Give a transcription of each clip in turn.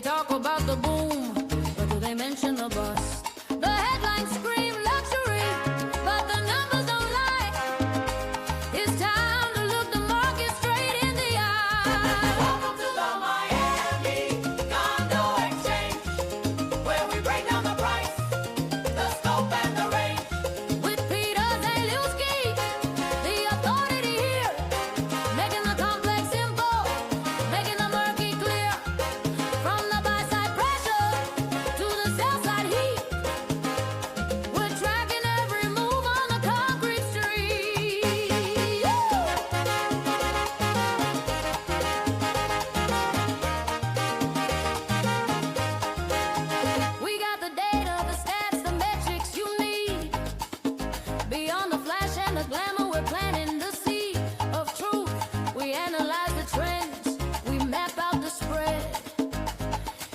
They talk about the boom, but do they mention the bust? The headlines scream luxury, but the numbers don't lie. It's time to look the market straight in the eye. Welcome to the Miami Condo Exchange, where we break down the price, the scope, and the range. With Peter Zalewski, the authority here, making the complex simple, making the murky clear. From the buy-side pressure to the sell-side heat, we're tracking every move on the concrete street. We got the data, the stats, the metrics you need. Beyond the flash and the glamour, we're planting the seed of truth. We analyze the trends, we map out the spread.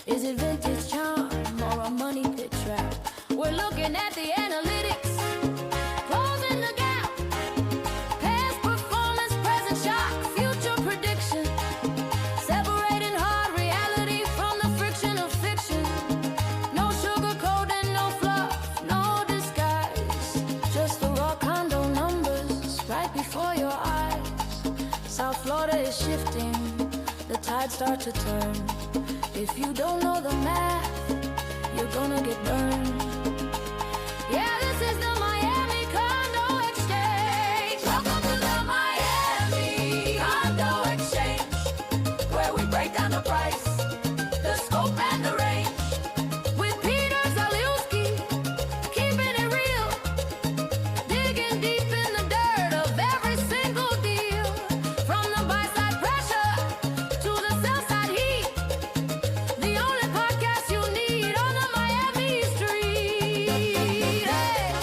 Is it vintage charm or a money pit trap? We're looking at the analytics, closing the gap. Past performance, present shock, future prediction. Separating hard reality from the friction of fiction. No sugarcoating, no fluff, no disguise. Just the raw condo numbers right before your eyes. South Florida is shifting, the tides start to turn. If you don't know the math, you're gonna get burned. Yeah, this is the Miami Condo Exchange. Welcome to the Miami Condo Exchange, where we break down the price, the scope, and the range. With Peter Zalewski, keeping it real, digging deep in the dirt of every single deal. From the buy-side pressure to the sell-side heat, the only podcast you need on the Miami street. Hey.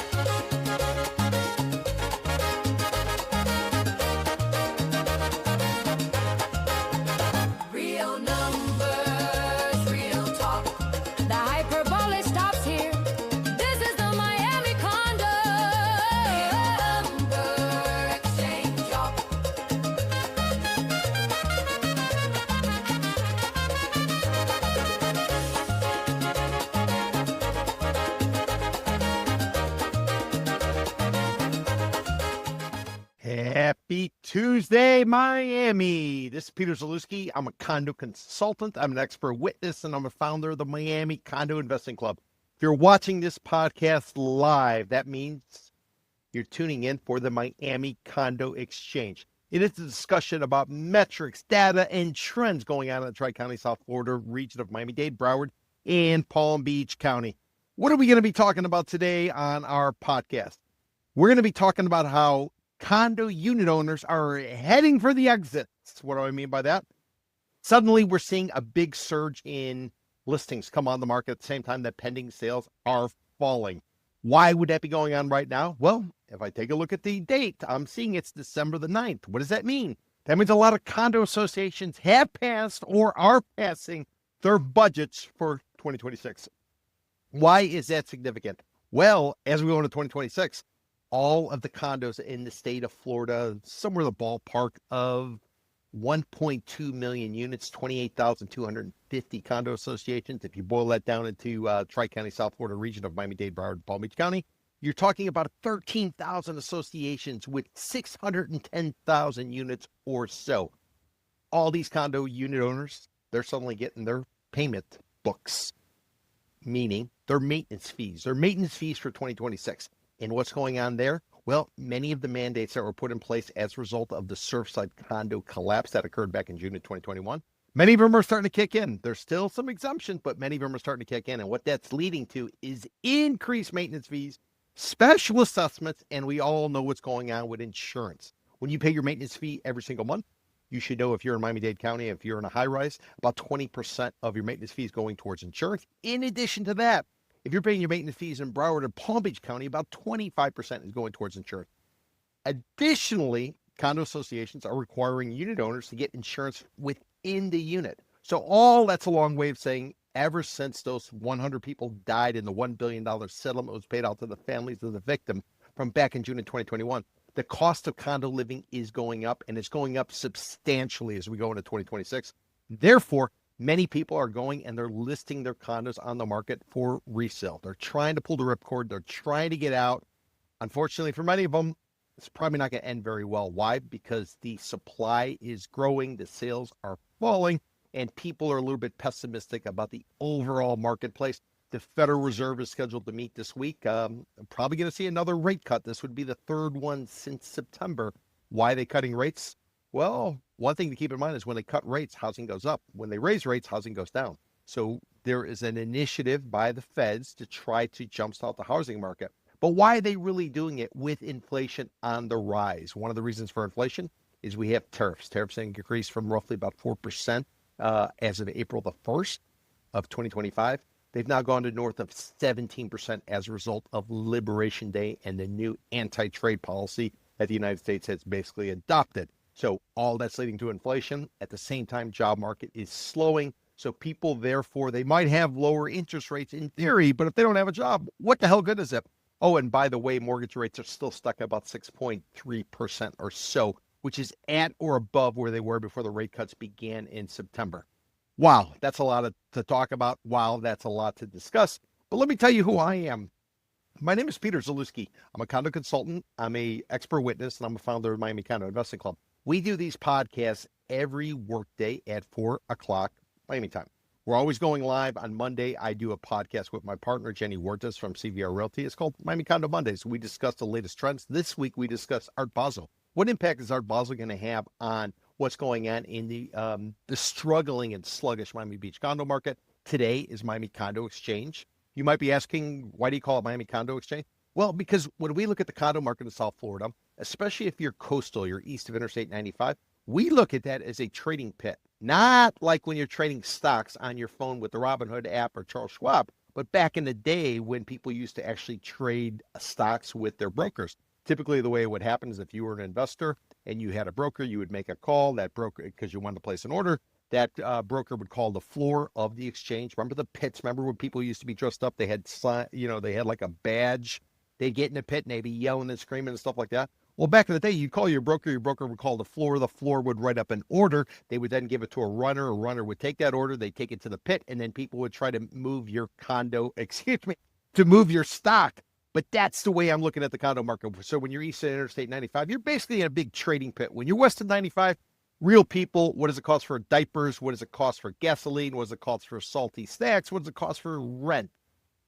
Real numbers, real talk. The hyperbole stops here. This is the Miami Condo. Condo Exchange, y'all. Happy Tuesday, Miami. This is Peter Zalewski. I'm a condo consultant. I'm an expert witness, and I'm a founder of the Miami Condo Investing Club. If you're watching this podcast live, that means you're tuning in for the Miami Condo Exchange. It is a discussion about metrics, data, and trends going on in the Tri-County, South Florida region of Miami-Dade, Broward, and Palm Beach County. What are we going to be talking about today on our podcast? We're going to be talking about how condo unit owners are heading for the exits. What do I mean by that? Suddenly, we're seeing a big surge in listings come on the market at the same time that pending sales are falling. Why would that be going on right now? Well, if I take a look at the date, I'm seeing it's December the 9th. What does that mean? That means a lot of condo associations have passed or are passing their budgets for 2026. Why is that significant? Well, as we go into 2026, all of the condos in the state of Florida, somewhere in the ballpark of 1.2 million units, 28,250 condo associations. If you boil that down into Tri-County, South Florida region of Miami-Dade, Broward, Palm Beach County, you're talking about 13,000 associations with 610,000 units or so. All these condo unit owners, they're suddenly getting their payment books, meaning their maintenance fees. Their maintenance fees for 2026. And what's going on there? Well, many of the mandates that were put in place as a result of the Surfside condo collapse that occurred back in June of 2021, many of them are starting to kick in. There's still some exemptions, but many of them are starting to kick in. And what that's leading to is increased maintenance fees, special assessments, and we all know what's going on with insurance. When you pay your maintenance fee every single month, you should know if you're in Miami-Dade County, if you're in a high-rise, about 20% of your maintenance fees going towards insurance. In addition to that, if you're paying your maintenance fees in Broward and Palm Beach County, about 25% is going towards insurance. Additionally, condo associations are requiring unit owners to get insurance within the unit. So all that's a long way of saying ever since those 100 people died and the $1 billion settlement was paid out to the families of the victim from back in June of 2021, the cost of condo living is going up, and it's going up substantially as we go into 2026. Therefore, Many people are going and they're listing their condos on the market for resale. They're trying to pull the ripcord. They're trying to get out. Unfortunately, for many of them, it's probably not going to end very well. Why? Because the supply is growing, the sales are falling, and people are a little bit pessimistic about the overall marketplace. The Federal Reserve is scheduled to meet this week. I'm probably going to see another rate cut. This would be the third one since September. Why are they cutting rates? Well, one thing to keep in mind is when they cut rates, housing goes up. When they raise rates, housing goes down. So there is an initiative by the feds to try to jumpstart the housing market. But why are they really doing it with inflation on the rise? One of the reasons for inflation is we have tariffs. Tariffs increased from roughly about 4% as of April the 1st of 2025. They've now gone to north of 17% as a result of Liberation Day and the new anti-trade policy that the United States has basically adopted. So all that's leading to inflation. At the same time, job market is slowing. So people, therefore, they might have lower interest rates in theory, but if they don't have a job, what the hell good is it? Oh, and by the way, mortgage rates are still stuck at about 6.3% or so, which is at or above where they were before the rate cuts began in September. Wow, that's a lot to talk about. Wow, that's a lot to discuss. But let me tell you who I am. My name is Peter Zalewski. I'm a condo consultant. I'm a expert witness, and I'm a founder of Miami Condo Investing Club. We do these podcasts every workday at 4 o'clock Miami time. We're always going live on Monday. I do a podcast with my partner, Jenny Huertas from CVR Realty. It's called Miami Condo Mondays. We discuss the latest trends. This week, we discuss Art Basel. What impact is Art Basel going to have on what's going on in the struggling and sluggish Miami Beach condo market? Today is Miami Condo Exchange. You might be asking, why do you call it Miami Condo Exchange? Well, because when we look at the condo market in South Florida, especially if you're coastal, you're east of Interstate 95, we look at that as a trading pit. Not like when you're trading stocks on your phone with the Robinhood app or Charles Schwab, but back in the day when people used to actually trade stocks with their brokers. Typically, the way it would happen is if you were an investor and you had a broker, you would make a call. That broker, because you wanted to place an order, that broker would call the floor of the exchange. Remember the pits? Remember when people used to be dressed up? They had, they had like a badge. They'd get in the pit and they'd be yelling and screaming and stuff like that. Well, back in the day, you'd call your broker would call the floor would write up an order. They would then give it to a runner would take that order, they'd take it to the pit, and then people would try to move your to move your stock. But that's the way I'm looking at the condo market. So when you're east of Interstate 95, you're basically in a big trading pit. When you're west of 95, real people, what does it cost for diapers? What does it cost for gasoline? What does it cost for salty snacks? What does it cost for rent?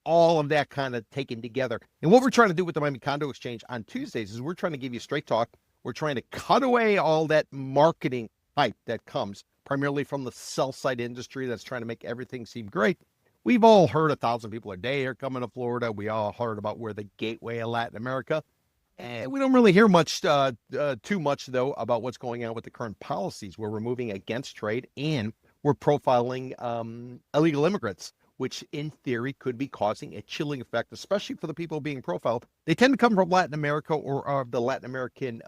All of that kind of taken together. And what we're trying to do with the Miami Condo Exchange on Tuesdays is we're trying to give you straight talk. We're trying to cut away all that marketing hype that comes primarily from the sell side industry that's trying to make everything seem great. We've all heard 1,000 people a day are coming to Florida. We all heard about we're the gateway of Latin America. And we don't really hear much, too much, though, about what's going on with the current policies where we're moving against trade and we're profiling illegal immigrants, which in theory could be causing a chilling effect, especially for the people being profiled. They tend to come from Latin America or of the Latin American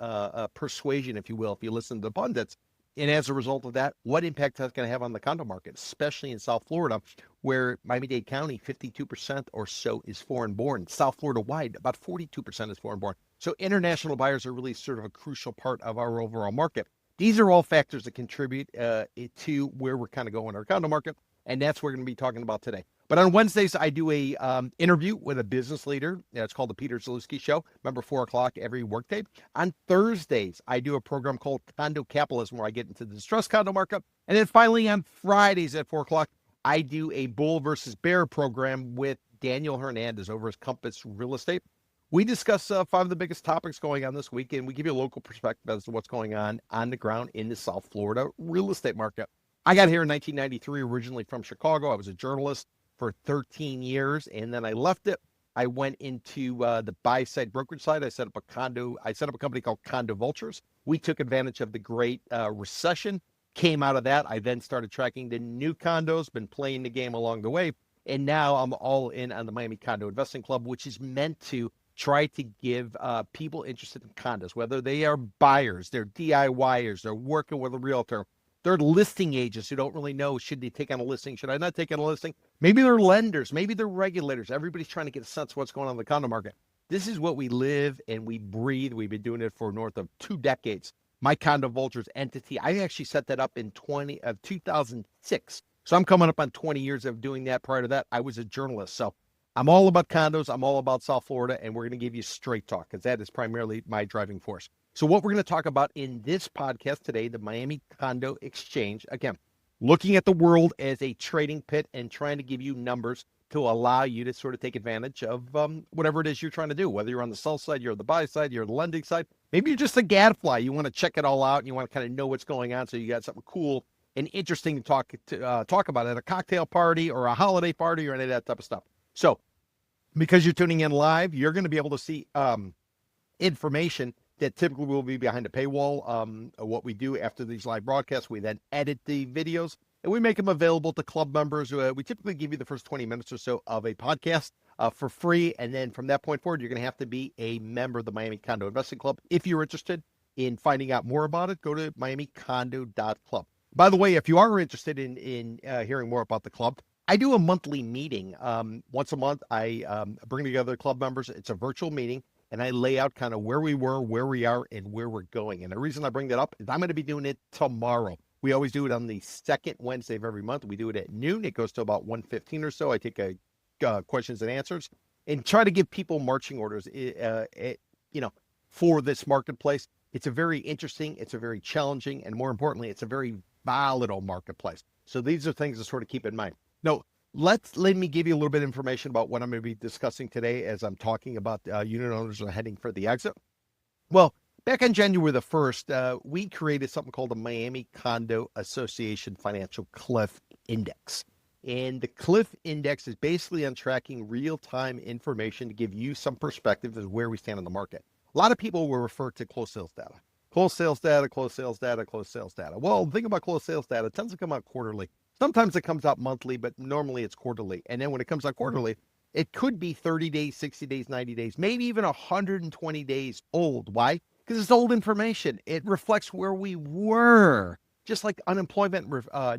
persuasion, if you will, if you listen to the pundits. And as a result of that, what impact that's going to have on the condo market, especially in South Florida, where Miami-Dade County, 52% or so is foreign-born. South Florida-wide, about 42% is foreign-born. So international buyers are really sort of a crucial part of our overall market. These are all factors that contribute to where we're kind of going in our condo market, and that's what we're going to be talking about today. But on Wednesdays, I do a interview with a business leader. It's called the Peter Zalewski Show. Remember, 4 o'clock every workday. On Thursdays, I do a program called Condo Capitalism, where I get into the distressed condo market. And then finally, on Fridays at 4 o'clock, I do a bull versus bear program with Daniel Hernandez over at Compass Real Estate. We discuss 5 of the biggest topics going on this week, and we give you a local perspective as to what's going on the ground in the South Florida real estate market. I got here in 1993, originally from Chicago. I was a journalist for 13 years, and then I left it. I went into the buy-side brokerage side. I set up a company called Condo Vultures. We took advantage of the great recession, came out of that. I then started tracking the new condos, been playing the game along the way, and now I'm all in on the Miami Condo Investing Club, which is meant to try to give people interested in condos, whether they are buyers, they're DIYers, they're working with a realtor, they're listing agents who don't really know, should they take on a listing? Should I not take on a listing? Maybe they're lenders. Maybe they're regulators. Everybody's trying to get a sense of what's going on in the condo market. This is what we live and we breathe. We've been doing it for north of 2 decades. My Condo Vultures entity, I actually set that up in 2006. So I'm coming up on 20 years of doing that. Prior to that, I was a journalist. So I'm all about condos. I'm all about South Florida, and we're going to give you straight talk because that is primarily my driving force. So what we're going to talk about in this podcast today, the Miami Condo Exchange, again, looking at the world as a trading pit and trying to give you numbers to allow you to sort of take advantage of whatever it is you're trying to do, whether you're on the sell side, you're on the buy side, you're on the lending side. Maybe you're just a gadfly. You want to check it all out and you want to kind of know what's going on. So you got something cool and interesting to talk about at a cocktail party or a holiday party or any of that type of stuff. So because you're tuning in live, you're going to be able to see information that typically will be behind a paywall. What we do after these live broadcasts, we then edit the videos and we make them available to club members. We typically give you the first 20 minutes or so of a podcast for free. And then from that point forward, you're going to have to be a member of the Miami Condo Investing Club. If you're interested in finding out more about it, go to miamicondo.club. By the way, if you are interested in hearing more about the club, I do a monthly meeting. Once a month, I bring together club members. It's a virtual meeting, and I lay out kind of where we were, where we are, and where we're going. And the reason I bring that up is I'm going to be doing it tomorrow. We always do it on the second Wednesday of every month. We do it at noon. It goes to about 1:15 or so. I take questions and answers and try to give people marching orders, for this marketplace. It's a very interesting, it's a very challenging, and more importantly, it's a very volatile marketplace. So these are things to sort of keep in mind. Now, let me give you a little bit of information about what I'm going to be discussing today as I'm talking about unit owners are heading for the exit. Well, back on January the 1st, we created something called the Miami Condo Association Financial Cliff Index. And the Cliff Index is basically on tracking real-time information to give you some perspective of where we stand in the market. A lot of people will refer to closed sales data. Closed sales data, closed sales data, closed sales data. Well, the thing about closed sales data, it tends to come out quarterly. Sometimes it comes out monthly, but normally it's quarterly. And then when it comes out quarterly, it could be 30 days, 60 days, 90 days, maybe even 120 days old. Why? Because it's old information. It reflects where we were. Just like unemployment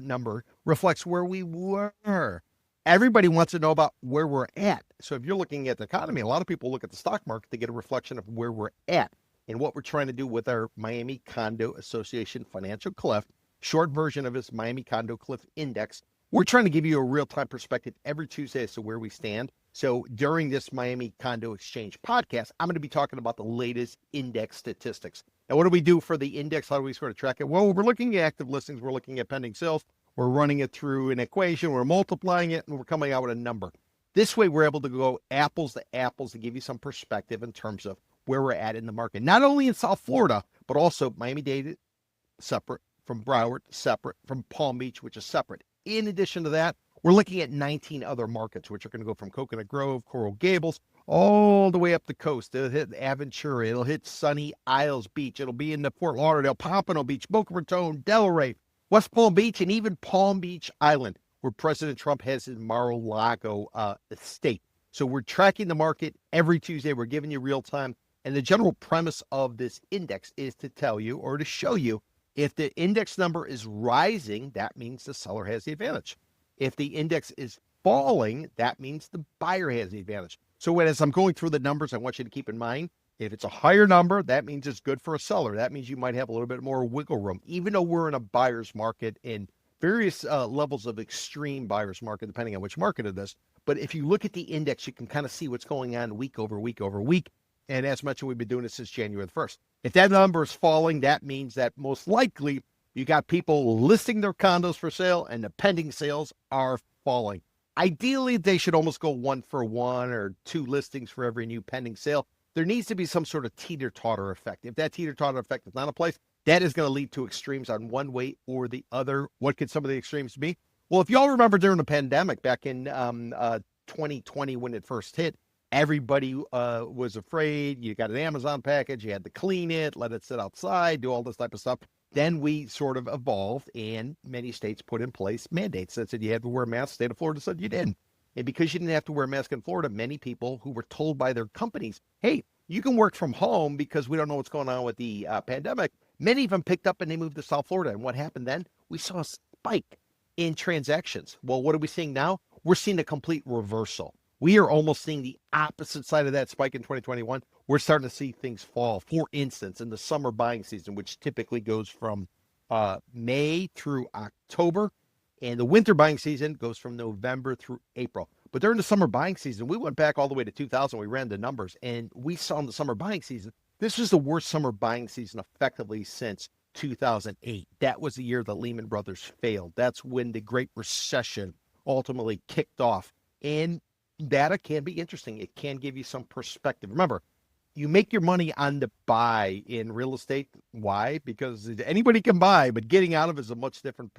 number reflects where we were. Everybody wants to know about where we're at. So if you're looking at the economy, a lot of people look at the stock market to get a reflection of where we're at. And what we're trying to do with our Miami Condo Association Financial Cliff, short version of this Miami Condo Cliff Index, we're trying to give you a real-time perspective every Tuesday as to where we stand. So during this Miami Condo Exchange podcast, I'm going to be talking about the latest index statistics. Now, what do we do for the index? How do we sort of track it? Well, we're looking at active listings. We're looking at pending sales. We're running it through an equation. We're multiplying it, and we're coming out with a number. This way, we're able to go apples to apples to give you some perspective in terms of where we're at in the market. Not only in South Florida, but also Miami-Dade, separate from Broward, separate from Palm Beach, which is separate. In addition to that, we're looking at 19 other markets, which are going to go from Coconut Grove, Coral Gables, all the way up the coast. It'll hit Aventura. It'll hit Sunny Isles Beach. It'll be in the Fort Lauderdale, Pompano Beach, Boca Raton, Delray, West Palm Beach, and even Palm Beach Island, where President Trump has his Mar-a-Lago estate. So we're tracking the market every Tuesday. We're giving you real time. And the general premise of this index is to tell you or to show you if the index number is rising, that means the seller has the advantage. If the index is falling, that means the buyer has the advantage. So as I'm going through the numbers, I want you to keep in mind, if it's a higher number, that means it's good for a seller. That means you might have a little bit more wiggle room, even though we're in a buyer's market in various levels of extreme buyer's market, depending on which market it is. But if you look at the index, you can kind of see what's going on week over week over week. And as mentioned, we've been doing this since January the 1st. If that number is falling, that means that most likely you got people listing their condos for sale and the pending sales are falling. Ideally, they should almost go 1 for 1 or 2 listings for every new pending sale. There needs to be some sort of teeter-totter effect. If that teeter-totter effect is not in place, that is going to lead to extremes on one way or the other. What could some of the extremes be? Well, if y'all remember during the pandemic back in 2020 when it first hit, everybody was afraid. You got an Amazon package, you had to clean it, let it sit outside, do all this type of stuff. Then we sort of evolved, and many states put in place mandates that said you had to wear a mask. State of Florida said you didn't. And because you didn't have to wear a mask in Florida, many people who were told by their companies, hey, you can work from home because we don't know what's going on with the pandemic. Many of them picked up and they moved to South Florida. And what happened then? We saw a spike in transactions. Well, what are we seeing now? We're seeing a complete reversal. We are almost seeing the opposite side of that spike in 2021. We're starting to see things fall. For instance, in the summer buying season, which typically goes from May through October, And the winter buying season goes from November through April. But during the summer buying season, we went back all the way to 2000. We ran the numbers, and we saw in the summer buying season, this was the worst summer buying season effectively since 2008. That was the year that Lehman Brothers failed. That's when the Great Recession ultimately kicked off. And data can be interesting. It can give you some perspective. Remember, you make your money on the buy in real estate. Why? Because anybody can buy, but getting out of it is a much different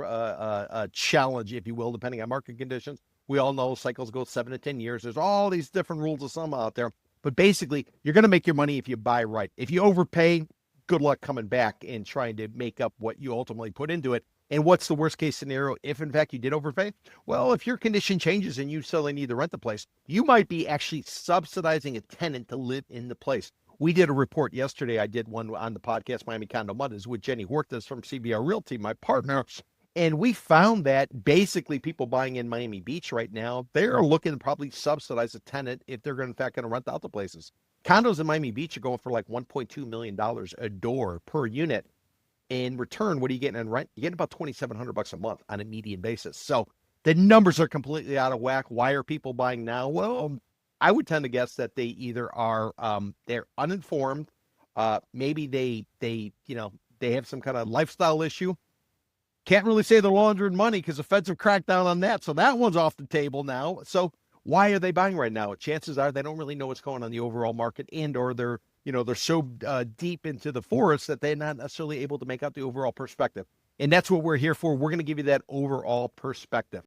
challenge, if you will, depending on market conditions. We all know cycles go 7 to 10 years. There's all these different rules of thumb out there. But basically, you're going to make your money if you buy right. If you overpay, good luck coming back and trying to make up what you ultimately put into it. And what's the worst case scenario if, in fact, you did overpay? Well, if your condition changes and you suddenly need to rent the place, you might be actually subsidizing a tenant to live in the place. We did a report yesterday. I did one on the podcast, Miami Condo Mondays, with Jenny Hortas from CBR Realty, my partner. And we found that basically people buying in Miami Beach right now, they're looking to probably subsidize a tenant if they're in fact going to rent out the places. Condos in Miami Beach are going for like $1.2 million a door per unit. In return, what are you getting in rent? You're getting about $2,700 a month on a median basis. So the numbers are completely out of whack. Why are people buying now? Well, I would tend to guess that they either are they're uninformed, maybe they have some kind of lifestyle issue. Can't really say they're laundering money because the feds have cracked down on that. So that one's off the table now. So why are they buying right now? Chances are they don't really know what's going on in the overall market, and or they're so deep into the forest that they're not necessarily able to make out the overall perspective. And that's what we're here for. We're going to give you that overall perspective.